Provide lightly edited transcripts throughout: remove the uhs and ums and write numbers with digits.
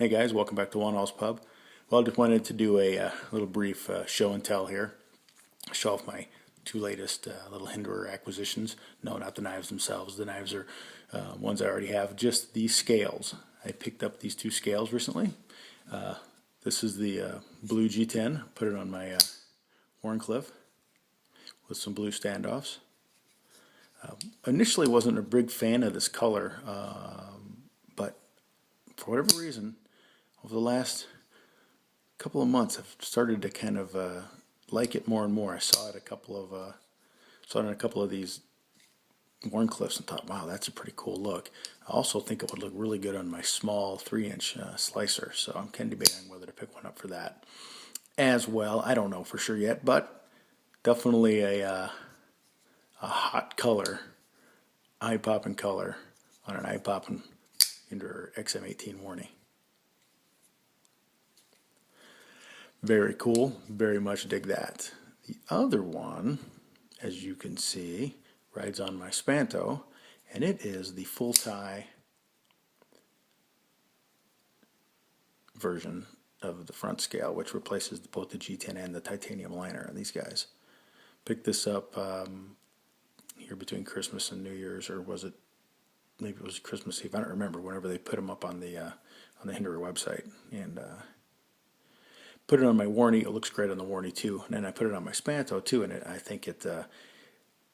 Hey guys, welcome back to One All's Pub. Well, I just wanted to do a little brief show and tell here. Show off my two latest little Hinderer acquisitions. No, not the knives themselves. The knives are ones I already have. Just these scales. I picked up these two scales recently. This is the blue G10. Put it on my Wharnie with some blue standoffs. Initially wasn't a big fan of this color, but for whatever reason, over the last couple of months, I've started to kind of like it more and more. I saw it in a couple of these Wharnie and thought, wow, that's a pretty cool look. I also think it would look really good on my small 3-inch slicer, so I'm kind of debating whether to pick one up for that as well. I don't know for sure yet, but definitely a hot color, eye-popping color on an eye-popping Hinderer XM18 Wharnie. Very cool. Very much dig that. The other one, as you can see, rides on my Spanto, and it is the full tie version of the front scale, which replaces both the G10 and the titanium liner on these guys. Picked this up here between Christmas and New Year's, or was it? Maybe it was Christmas Eve. I don't remember. Whenever they put them up on the Hinderer website, and put it on my Wharnie. It looks great on the Wharnie too, and then I put it on my Spanto too, and I think it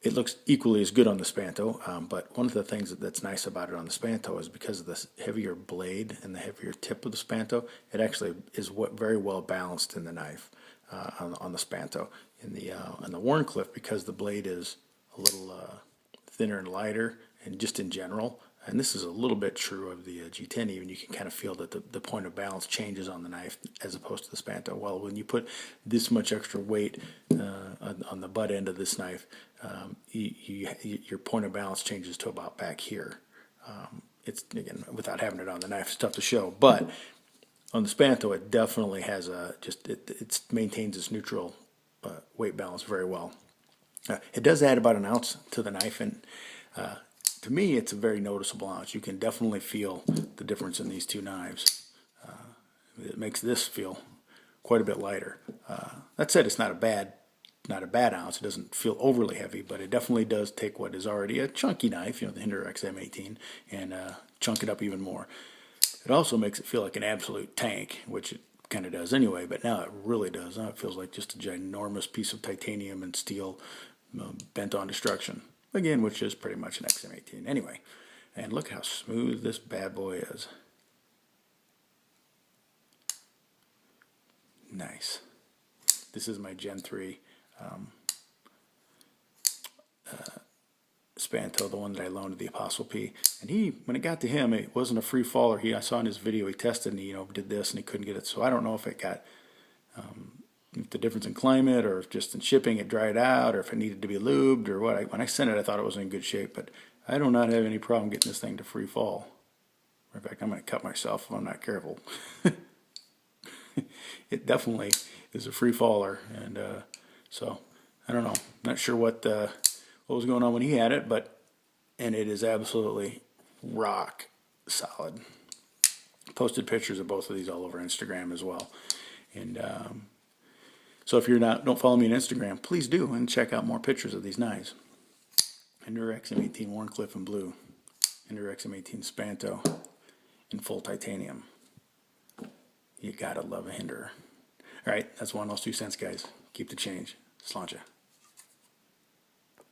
looks equally as good on the Spanto. But one of the things that's nice about it on the Spanto is because of this heavier blade and the heavier tip of the Spanto, it actually is very well balanced in the knife on the Spanto. On the Wharnie, because the blade is a little thinner and lighter, and just in general, and this is a little bit true of the G10 even, you can kind of feel that the point of balance changes on the knife as opposed to the Spanto. Well, when you put this much extra weight on the butt end of this knife, your point of balance changes to about back here. It's, again, without having it on the knife, it's tough to show, but on the Spanto it definitely has it maintains its neutral weight balance very well. It does add about an ounce to the knife, and to me, it's a very noticeable ounce. You can definitely feel the difference in these two knives. It makes this feel quite a bit lighter. That said, it's not a bad ounce. It doesn't feel overly heavy, but it definitely does take what is already a chunky knife, the Hinderer XM18, and chunk it up even more. It also makes it feel like an absolute tank, which it kind of does anyway, but now it really does. Now it feels like just a ginormous piece of titanium and steel bent on destruction. Again, which is pretty much an XM18 anyway. And look how smooth this bad boy is. Nice. This is my Gen 3 Spanto, the one that I loaned to the Apostle P. And when it got to him, it wasn't a free faller. I saw in his video he tested and he did this and he couldn't get it. So I don't know if it got the difference in climate, or if just in shipping it dried out, or if it needed to be lubed, or what. When I sent it, I thought it was in good shape, but I do not have any problem getting this thing to free fall. In fact, I'm going to cut myself if I'm not careful. It definitely is a free faller, and so I don't know. Not sure what was going on when he had it, and it is absolutely rock solid. Posted pictures of both of these all over Instagram as well, and so if don't follow me on Instagram, please do, and check out more pictures of these knives. Hinderer XM18 Wharnie in blue, Hinderer XM18 Spanto in full titanium. You gotta love a Hinderer. All right, that's One All's 2 cents, guys. Keep the change. Sláinte.